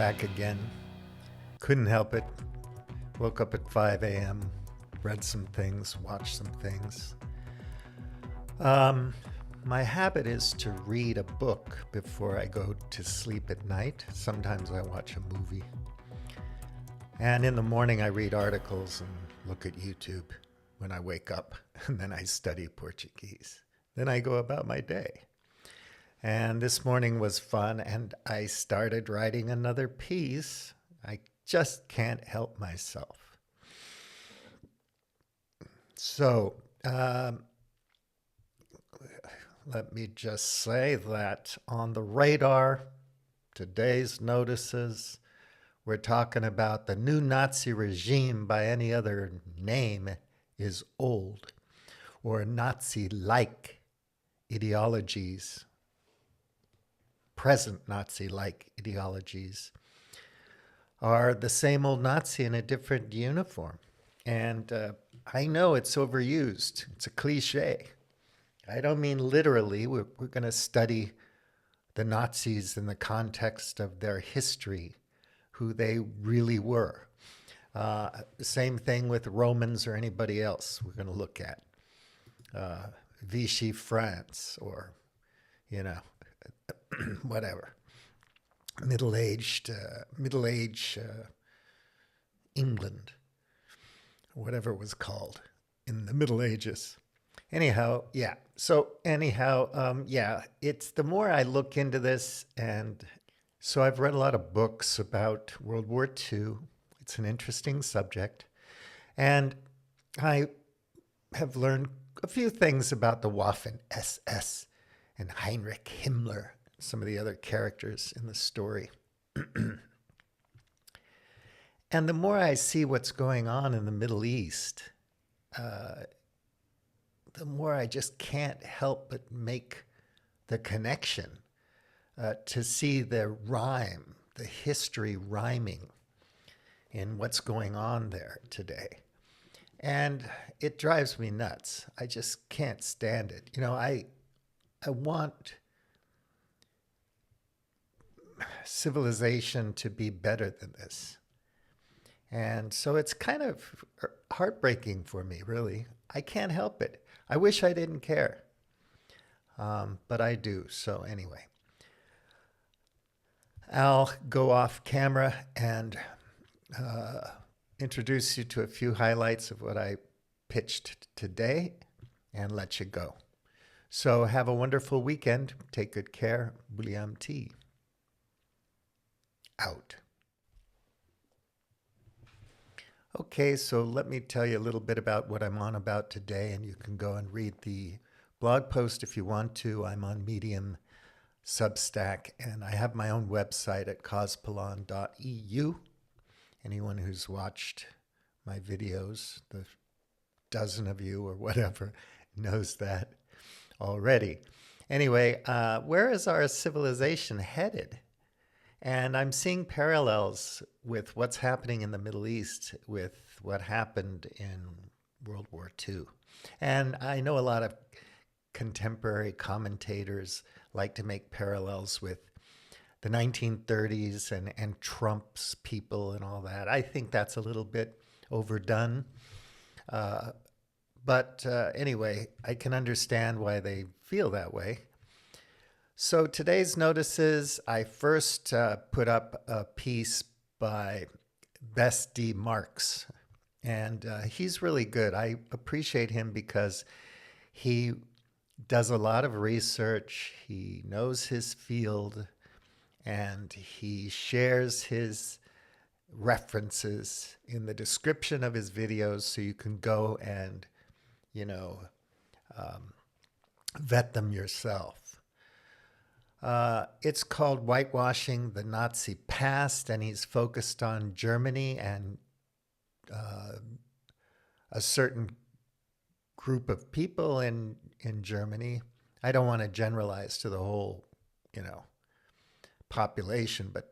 back again. Couldn't help it. Woke up at 5 a.m., read some things, watched some things. My habit is to read a book before I go to sleep at night. Sometimes I watch a movie. And in the morning, I read articles and look at YouTube when I wake up. And then I study Portuguese. Then I go about my day. And this morning was fun, and I started writing another piece. I just can't help myself. So, let me just say that on the radar, today's notices, we're talking about the new Nazi regime by any other name is old, or Nazi-like ideologies, present Nazi-like ideologies, are the same old Nazi in a different uniform. And I know it's overused. It's a cliche. I don't mean literally. We're going to study the Nazis in the context of their history, who they really were. Same thing with Romans or anybody else we're going to look at. Vichy France, or, whatever. Middle-aged England, whatever it was called in the Middle Ages. Anyhow, yeah. So it's the more I look into this, and so I've read a lot of books about World War II. It's an interesting subject. And I have learned a few things about the Waffen-SS and Heinrich Himmler, some of the other characters in the story. And the more I see what's going on in the Middle East, the more I just can't help but make the connection to see the rhyme, the history rhyming in what's going on there today. And it drives me nuts. I just can't stand it. I want civilization to be better than this. And so it's kind of heartbreaking for me, really. I can't help it. I wish I didn't care, but I do. So anyway, I'll go off camera and introduce you to a few highlights of what I pitched today and let you go. So have a wonderful weekend. Take good care. William T. Out. Okay, so let me tell you a little bit about what I'm on about today, and you can go and read the blog post if you want to. I'm on Medium, Substack, and I have my own website at cospelon.eu. Anyone who's watched my videos, the dozen of you or whatever, knows that already. Anyway, where is our civilization headed? And I'm seeing parallels with what's happening in the Middle East with what happened in World War II. And I know a lot of contemporary commentators like to make parallels with the 1930s and Trump's people and all that. I think that's a little bit overdone. But anyway, I can understand why they feel that way. So today's notices, I first put up a piece by Best D. Marks, and he's really good. I appreciate him because he does a lot of research, he knows his field, and he shares his references in the description of his videos so you can go and, vet them yourself. It's called Whitewashing the Nazi Past, and he's focused on Germany and a certain group of people in Germany. I don't want to generalize to the whole, population, but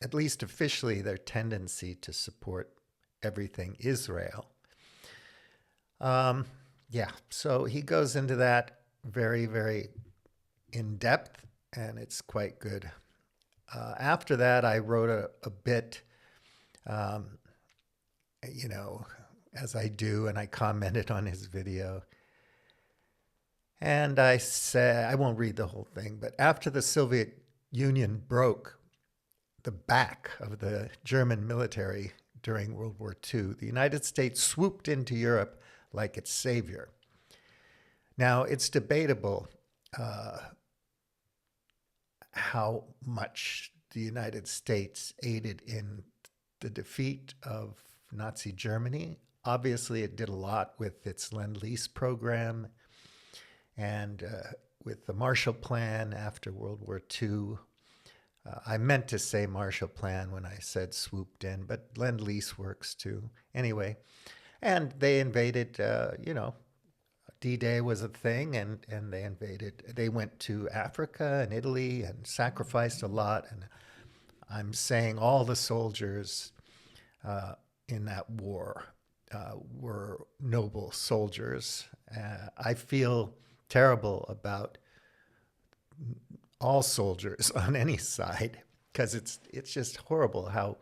at least officially their tendency to support everything Israel. So he goes into that very, very in depth, and it's quite good. After that, I wrote a bit, um, you know, as I do, and I commented on his video. And I said, I won't read the whole thing, but after the Soviet Union broke the back of the German military during World War II, the United States swooped into Europe like its savior. Now, it's debatable uh, how much the United States aided in the defeat of Nazi Germany. Obviously, it did a lot with its Lend-Lease program and with the Marshall Plan after World War II. I meant to say Marshall Plan when I said swooped in, but Lend-Lease works too. Anyway, and they invaded, D-Day was a thing, and they invaded. They went to Africa and Italy and sacrificed a lot. And I'm saying all the soldiers in that war were noble soldiers. I feel terrible about all soldiers on any side because it's just horrible how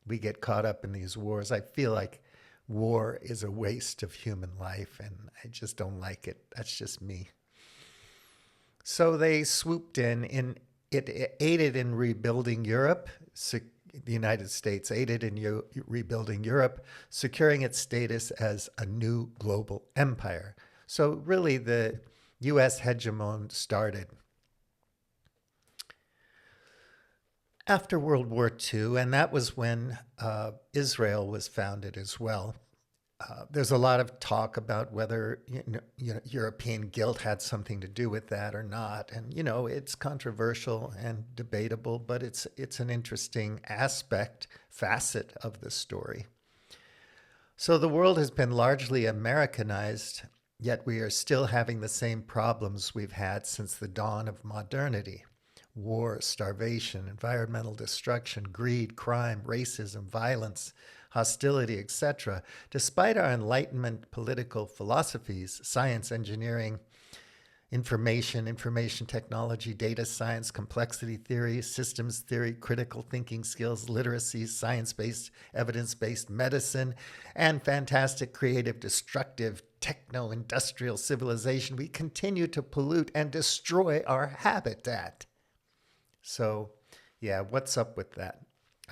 we get caught up in these wars. I feel like war is a waste of human life, and I just don't like it. That's just me. So they swooped in it aided in rebuilding Europe. The United States aided in rebuilding Europe, securing its status as a new global empire. So really the U.S. hegemon started after World War II, and that was when Israel was founded as well. There's a lot of talk about whether European guilt had something to do with that or not, and it's controversial and debatable, but it's an interesting facet of the story. So the world has been largely Americanized, yet we are still having the same problems we've had since the dawn of modernity. War, starvation, environmental destruction, greed, crime, racism, violence, hostility, etc. Despite our Enlightenment political philosophies, science, engineering, information technology, data science, complexity theory, systems theory, critical thinking skills, literacy, science-based, evidence-based medicine, and fantastic, creative, destructive, techno-industrial civilization, we continue to pollute and destroy our habitat. So, yeah, what's up with that?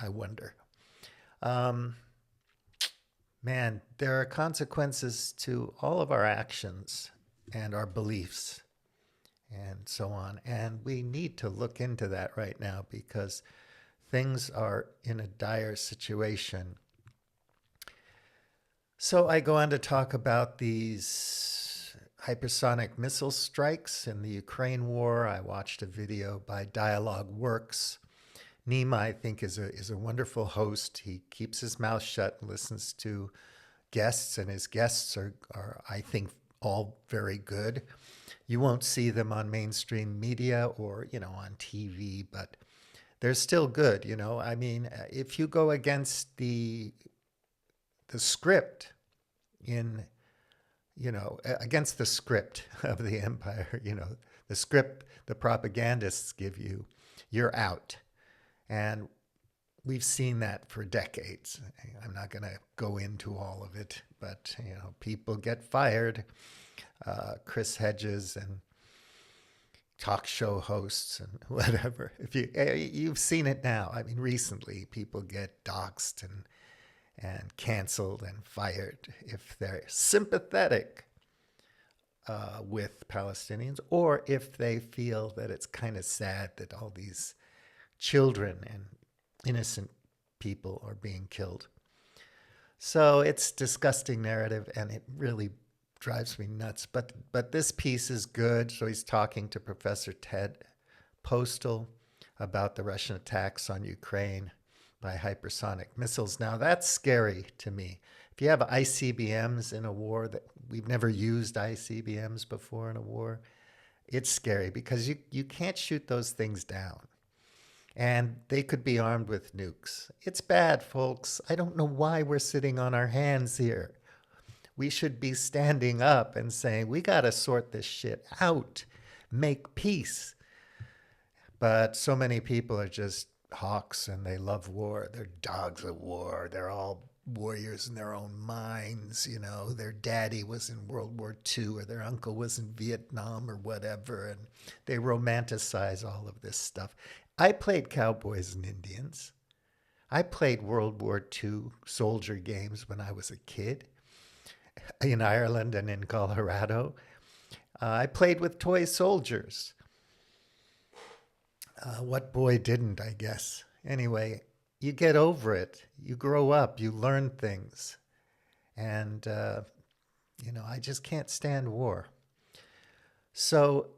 I wonder. Man, there are consequences to all of our actions and our beliefs and so on. And we need to look into that right now because things are in a dire situation. So I go on to talk about these hypersonic missile strikes in the Ukraine war. I watched a video by Dialogue Works. Nima, I think, is a wonderful host. He keeps his mouth shut and listens to guests, and his guests are I think, all very good. You won't see them on mainstream media or, on TV, but they're still good, I mean, if you go against the script against the script of the empire, the script the propagandists give you, you're out. And we've seen that for decades. I'm not going to go into all of it, but people get fired. Chris Hedges and talk show hosts and whatever. If you've seen it now. I mean, recently people get doxxed and canceled and fired if they're sympathetic with Palestinians, or if they feel that it's kind of sad that all these children and innocent people are being killed. So it's disgusting narrative, and it really drives me nuts. But this piece is good. So he's talking to Professor Ted Postal about the Russian attacks on Ukraine by hypersonic missiles. Now that's scary to me. If you have ICBMs in a war, that we've never used ICBMs before in a war, it's scary because you can't shoot those things down. And they could be armed with nukes. It's bad, folks. I don't know why we're sitting on our hands here. We should be standing up and saying, we got to sort this shit out, make peace. But so many people are just hawks and they love war. They're dogs of war. They're all warriors in their own minds. You know, their daddy was in World War II or their uncle was in Vietnam or whatever. And they romanticize all of this stuff. I played cowboys and Indians. I played World War II soldier games when I was a kid in Ireland and in Colorado. I played with toy soldiers. What boy didn't, I guess? Anyway, you get over it. You grow up. You learn things. And, I just can't stand war. So,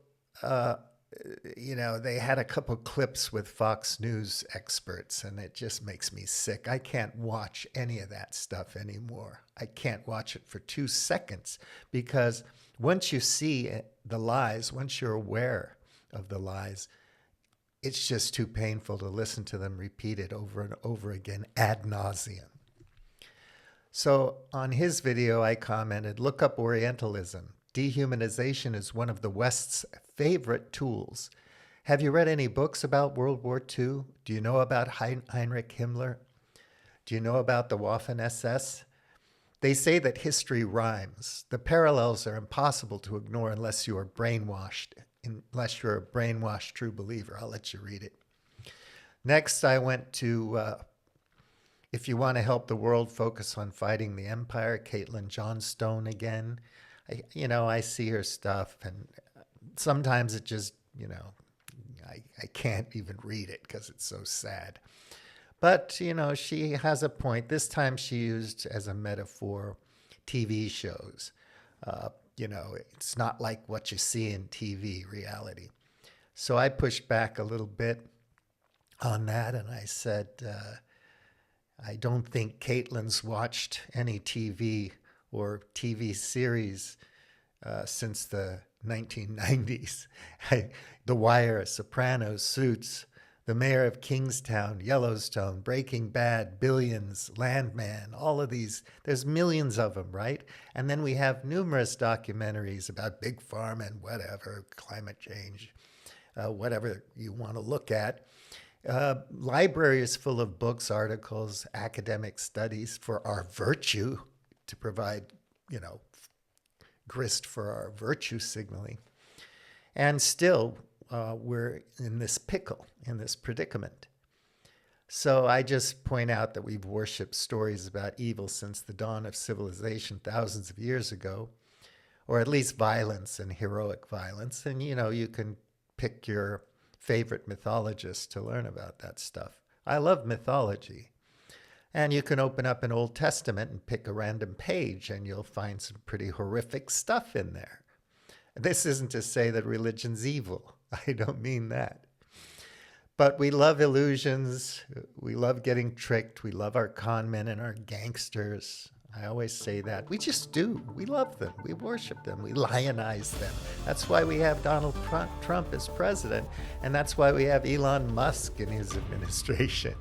they had a couple clips with Fox News experts, and it just makes me sick. I can't watch any of that stuff anymore. I can't watch it for 2 seconds because once you see the lies, once you're aware of the lies, it's just too painful to listen to them repeated over and over again ad nauseum. So on his video, I commented, look up Orientalism. Dehumanization is one of the West's favorite tools. Have you read any books about World War II? Do you know about Heinrich Himmler? Do you know about the Waffen-SS? They say that history rhymes. The parallels are impossible to ignore unless you are brainwashed, unless you're a brainwashed true believer. I'll let you read it. Next, I went to If You Want to Help the World, Focus on Fighting the Empire, Caitlin Johnstone again. I see her stuff, and sometimes it just, I can't even read it because it's so sad. But, she has a point. This time she used as a metaphor TV shows. It's not like what you see in TV reality. So I pushed back a little bit on that, and I said, I don't think Caitlin's watched any TV or TV series since the 1990s. The Wire, Sopranos, Suits, The Mayor of Kingstown, Yellowstone, Breaking Bad, Billions, Landman, all of these. There's millions of them, right? And then we have numerous documentaries about big pharma and whatever, climate change, whatever you want to look at. Library is full of books, articles, academic studies for our virtue to provide, grist for our virtue signaling. And still, we're in this pickle, in this predicament. So I just point out that we've worshipped stories about evil since the dawn of civilization thousands of years ago, or at least violence and heroic violence. And, you can pick your favorite mythologist to learn about that stuff. I love mythology. And you can open up an Old Testament and pick a random page, and you'll find some pretty horrific stuff in there. This isn't to say that religion's evil. I don't mean that. But we love illusions. We love getting tricked. We love our con men and our gangsters. I always say that. We just do. We love them. We worship them. We lionize them. That's why we have Donald Trump as president. And that's why we have Elon Musk in his administration.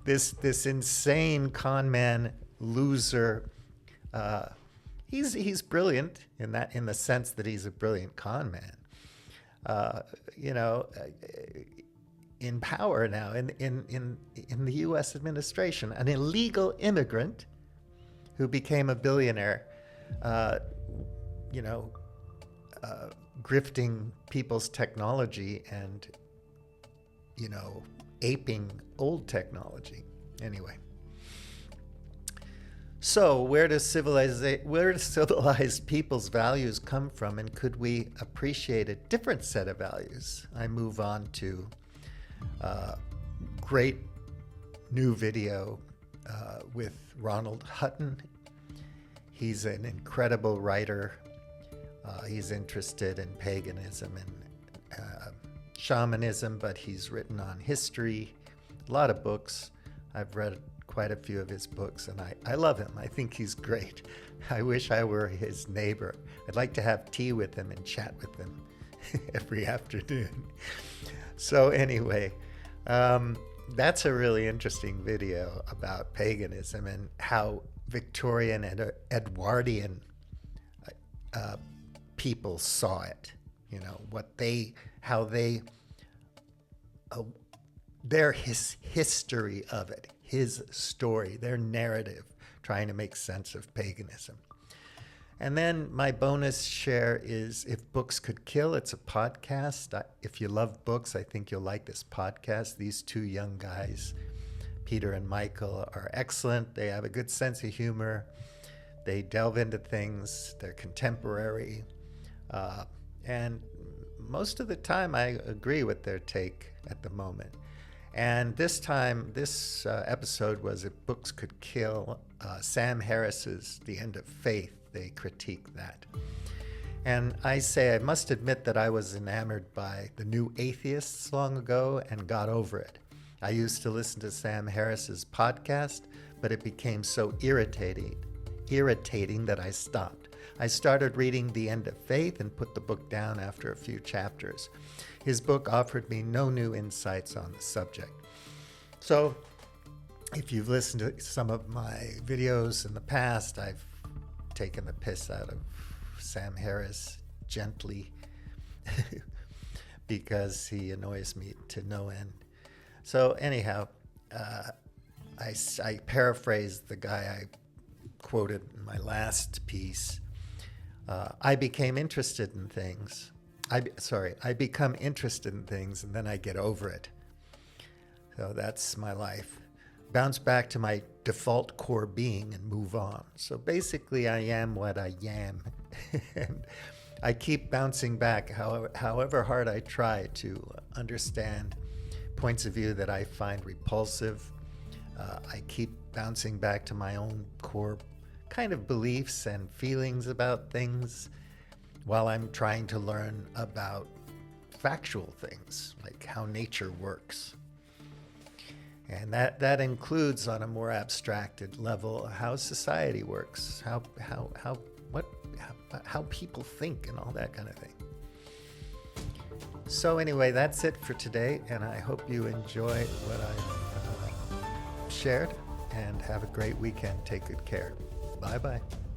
This insane con man loser. He's brilliant in the sense that he's a brilliant con man. In power now in the U.S. administration, an illegal immigrant who became a billionaire, grifting people's technology and, aping old technology. Anyway. So where do civilized people's values come from, and could we appreciate a different set of values? I move on to great new video with Ronald Hutton. He's an incredible writer. He's interested in paganism and shamanism, but he's written on history, a lot of books. I've read quite a few of his books, and I love him. I think he's great. I wish I were his neighbor. I'd like to have tea with him and chat with him every afternoon. So anyway, that's a really interesting video about paganism and how Victorian and Edwardian people saw it. How they their history of it, his story, their narrative, trying to make sense of paganism. And then my bonus share is If Books Could Kill. It's a podcast. If you love books, I think you'll like this podcast. These two young guys, Peter and Michael, are excellent. They have a good sense of humor. They delve into things. They're contemporary. And most of the time, I agree with their take at the moment. And this time, this episode was If Books Could Kill. Sam Harris's The End of Faith. They critique that. And I must admit that I was enamored by The New Atheists long ago and got over it. I used to listen to Sam Harris's podcast, but it became so irritating that I stopped. I started reading The End of Faith and put the book down after a few chapters. His book offered me no new insights on the subject. So, if you've listened to some of my videos in the past, I've taken the piss out of Sam Harris gently because he annoys me to no end. So anyhow, I paraphrased the guy I quoted in my last piece. I became interested in things. I become interested in things and then I get over it. So that's my life. Bounce back to my default core being and move on. So basically, I am what I am. And I keep bouncing back, however hard I try to understand points of view that I find repulsive. I keep bouncing back to my own core kind of beliefs and feelings about things while I'm trying to learn about factual things, like how nature works. And that includes, on a more abstracted level, how society works, how people think, and all that kind of thing. So anyway, that's it for today, and I hope you enjoy what I've shared, and have a great weekend. Take good care. Bye-bye.